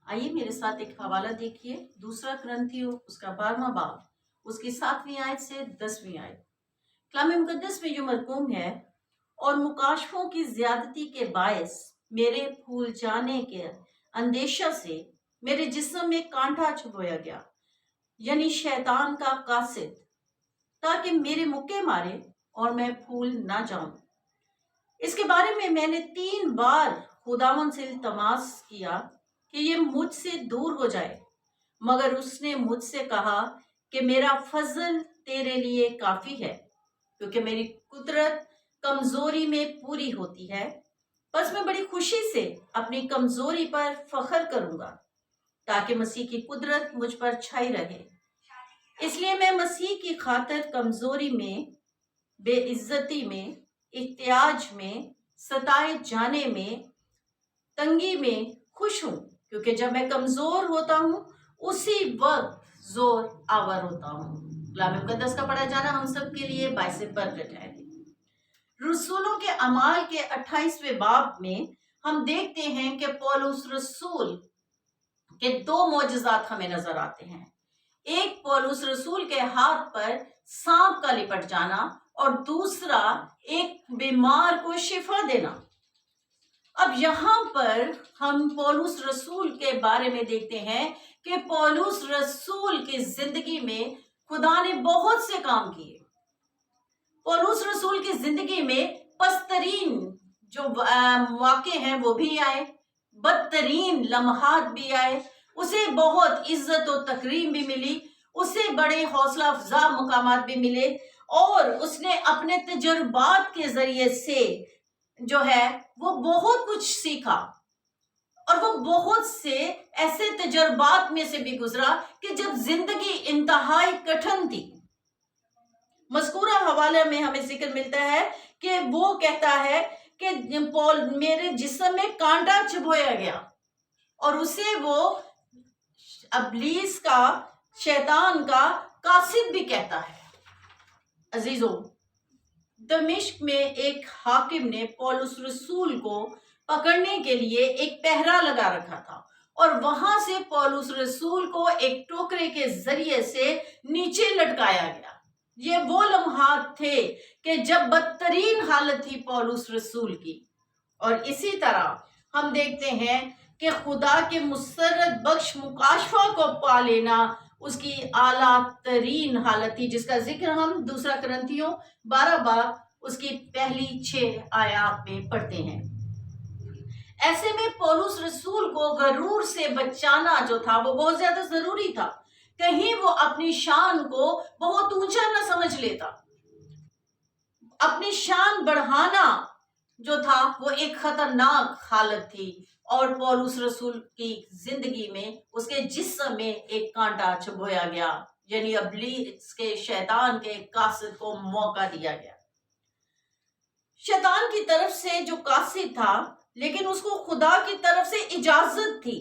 आइए मेरे साथ एक हवाला देखिए, दूसरा ग्रंथियों उसका 12वां बाब, उसकी 7वीं आयत से 10वीं आयत। कलाम मुकद्दस में जो मरकूम है, और मुकाशफों की ज्यादती के बायस मेरे फूल जाने के अंदेशा से मेरे जिस्म में कांटा चुभोया गया, यानी शैतान का कासिद, ताकि मेरे मुक्के मारे और मैं फूल ना जाऊं। इसके बारे में मैंने 3 बार खुदावन से इल्तमास किया कि ये मुझसे दूर हो जाए, मगर उसने मुझसे कहा कि मेरा फजल तेरे लिए काफी है, क्योंकि मेरी कुदरत कमजोरी में पूरी होती है। बस मैं बड़ी खुशी से अपनी कमजोरी पर फख्र करूंगा, ताकि मसीह की कुदरत मुझ पर छाई रहे। इसलिए मैं मसीह की खातिर कमजोरी में, बेइज्जती में, इत्याज में, सताए जाने में, तंगी में खुश हूं, क्योंकि जब मैं कमजोर होता हूं उसी वक्त जोर आवर होता हूं। कलाम मुकद्दस का पढ़ा जाना हम सब के लिए बाइस बरकत है। रसूलों के अमाल के 28वें बाब में हम देखते हैं कि पौलुस रसूल के 2 मोजज़ात हमें नजर आते हैं। एक, पौलुस रसूल के हाथ पर सांप का लिपट जाना, और दूसरा एक बीमार को शिफा देना। अब यहाँ पर हम पौलुस रसूल के बारे में देखते हैं कि पौलुस रसूल की जिंदगी में खुदा ने बहुत से काम किए। पौलुस रसूल की जिंदगी में पस्तरीन जो वाक़े हैं वो भी आए, बदतरीन लम्हात भी आए, उसे बहुत इज्जत और तकरीम भी मिली, उसे बड़े हौसला अफजा मुकामात भी मिले, और उसने अपने तजुर्बात के जरिए से जो है वो बहुत कुछ सीखा, और वो बहुत से ऐसे तजुर्बात में से भी गुजरा कि जब जिंदगी इंतहाई कठिन थी। मज़कूरा हवाले में हमें जिक्र मिलता है कि वो कहता है कि पौल मेरे जिस्म में कांटा चुभोया गया, और उसे वो अबलीस का, शैतान का कासिद भी कहता है। अजीजों, दमिश्क में एक हाकिम ने पौलुस रसूल को पकड़ने के लिए एक पहरा लगा रखा था, और वहां से पौलुस रसूल को एक टोकरे के जरिए से नीचे लटकाया गया। ये वो लम्हात थे कि जब बदतरीन हालत थी पौलुस रसूल की। और इसी तरह हम देखते हैं कि खुदा के मुसर्रत बख्श मुकाशफा को पा लेना उसकी आला तरीन हालत थी, जिसका जिक्र हम दूसरा ग्रंथियों 12 बाब उसकी पहली 6 आयत में पढ़ते हैं। ऐसे में पौलुस रसूल को गरूर से बचाना जो था वो बहुत ज्यादा जरूरी था, कहीं वो अपनी शान को बहुत ऊंचा न समझ लेता। अपनी शान बढ़ाना जो था वो एक खतरनाक हालत थी, और पौलुस रसूल की जिंदगी में उसके जिस्म में एक कांटा चुभोया गया, यानी इब्लीस के, शैतान के कासिद को मौका दिया गया। शैतान की तरफ से जो कासिद था, लेकिन उसको खुदा की तरफ से इजाजत थी